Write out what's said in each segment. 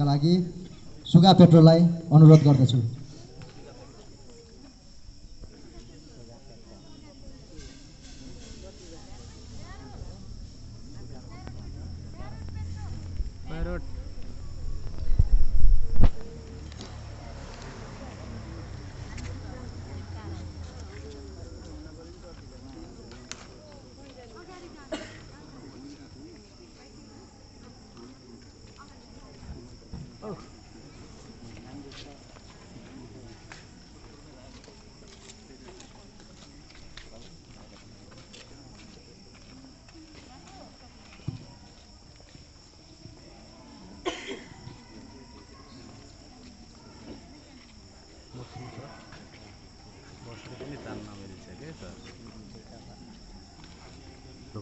लागि सुगा पेट्रोललाई अनुरोध गर्दछु।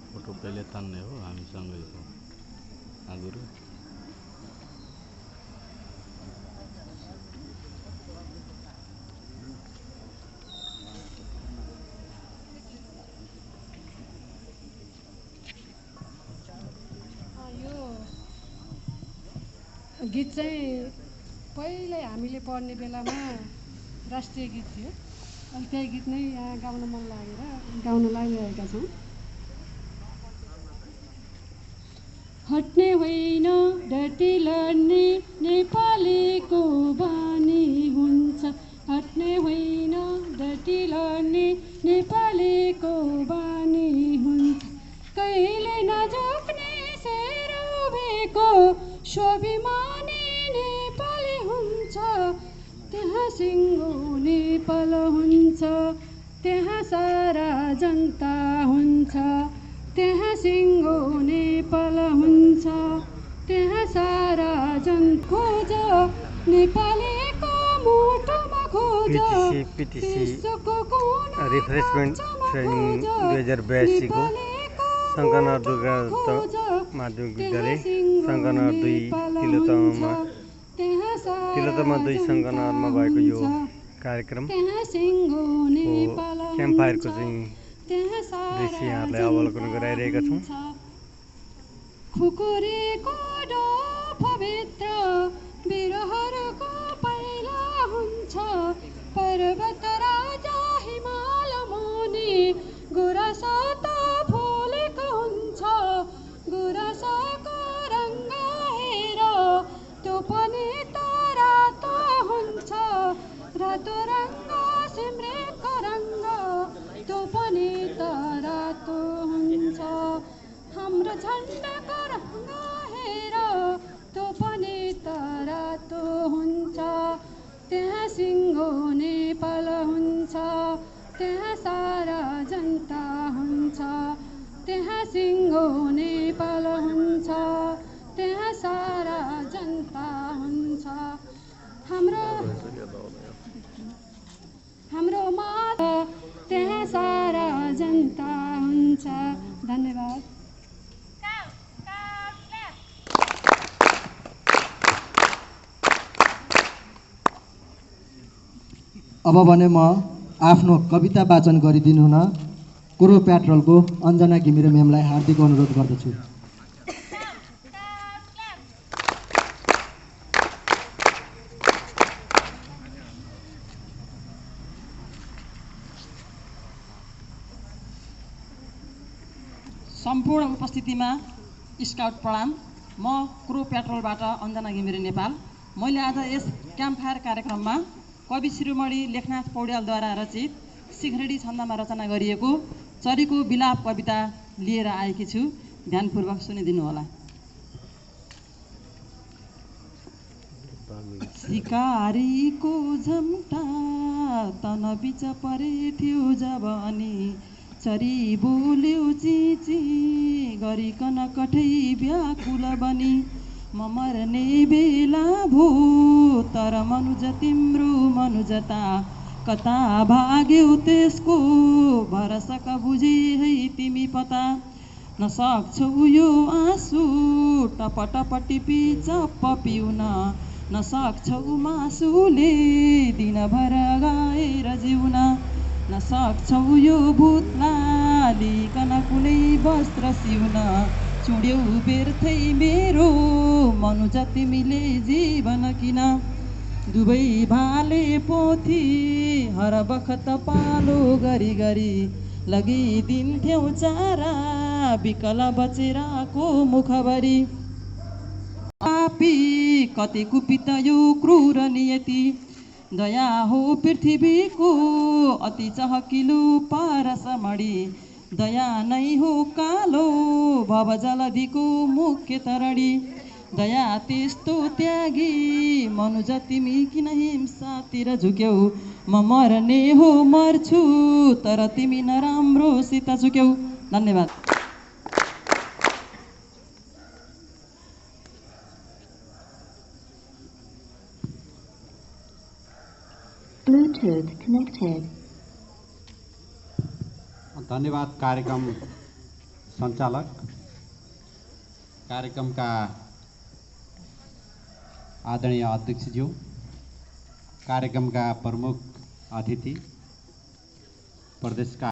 फोटो पहिले तान्ने हो हामीसँगै हो आगुरु यो गीत चाहिँ पहिले हामीले पढ्ने बेलामा राष्ट्रिय गीत थियो। अनि त्यही गीत नै यहाँ गाउन मन लागेर गाउन लागिरहेका छौँ। हट्ने होइन डटी लड्ने नेपालीको बानी हुन्छ। हट्ने होइन डटी लड्ने नेपालीको बानी हुन्छ। कहिले नझुक्ने शेर उभिएको स्वाभिमानी नेपाली हुन्छ। त्यहाँ सिङ्गो नेपाल हुन्छ, त्यहाँ सारा जनता हुन्छ। त्यहाँ सिङ्गो नेपाल हुन्छ, त्यहाँ सारा जन खोज नेपालीको मुटुमा खोज। विश्वको कुना रिफ्रेसमेन्ट ट्रेनिङ 2082 को शङ्करनगर दुर्गा माध्यमिक विद्यालय शङ्करनगर 2 तिलोत्तमा 2 शङ्करनगरमा भएको यो कार्यक्रम क्याम्प फायरको चाहिँ दृश्य यहाँहरूलाई अवलोकन गराइरहेका छौँ। खुकुरीको डोफभित्र बिरहरुको पैला हुन्छ। पर्वत राजा हिमाल मुनि गुराँस त फुलेको हुन्छ। गुराँसको रङ्ग हेर त्यो पनि त रातो हुन्छ। रातो रङ्ग सिम्रेको रङ्ग त्यो पनि त रातो हुन्छ। हाम्रो झन्डाको रङ्ग हेर त्यो पनि त रातो हुन्छ। त्यहाँ सिङ्गो नेपाल हुन्छ, त्यहाँ सारा जनता हुन्छ। त्यहाँ सिङ्गो नेपाल हुन्छ, त्यहाँ सारा जनता हुन्छ। हाम्रो माता त्यहाँ सारा जनता हुन्छ। धन्यवाद। अब भने म आफ्नो कविता वाचन गरिदिनु हुन कुरो प्याट्रोलको अञ्जना घिमिरे म्यामलाई हार्दिक अनुरोध गर्दछु। सम्पूर्ण उपस्थितिमा स्काउट प्रणाम। म क्रो प्याट्रोलबाट अञ्जना घिमिरे नेपाल। मैले आज यस क्याम्प फायर कार्यक्रममा कवि शिरोमणि लेखनाथ पौड्यालद्वारा रचित सिखरेडी छन्दमा रचना गरिएको चरीको विलाप कविता लिएर आएकी छु। ध्यानपूर्वक सुनिदिनुहोला। सिकारीको झम्टा तन बिच परेथ्यो जब अनि चरी बोल्यो चिची गरिकन कठै व्याकुल बनी। म मर्ने बेला भो तर मनुज तिम्रो मनुजता कता भाग्यौ त्यसको भरसक बुझे है तिमी पता। नसक्छौ यो आँसु टप टप टिपी चप्प पिउन नसक्छौ मासुले दिनभर गाएर जिउन। नसक्छौ यो भूतला लिकन कुनै वस्त्र सिउन चुड्यौ व्यर्थै मेरो मनुजा तिमीले जीवन किन दुवै भाले पोथी हर बखत पालो गरी गरी लगिदिन्थ्यौ चारा बिकल बचेराको मुखभरि पापी कति कुपित यो क्रूर नियति दया हो पृथ्वीको अति चहकिलो पारसमणि दया नै हो कालो भव जलधिको मुख्य तरणि दया त्यस्तो त्यागी मनुजा तिमी किन हिंसातिर झुक्यौ म मर्ने हो मर्छु तर तिमी नराम्रोसित झुक्यौ। धन्यवाद। Bluetooth connected. धन्यवाद कार्यक्रम सञ्चालक, कार्यक्रमका आदरणीय अध्यक्षज्यू, कार्यक्रमका प्रमुख अतिथि, प्रदेशका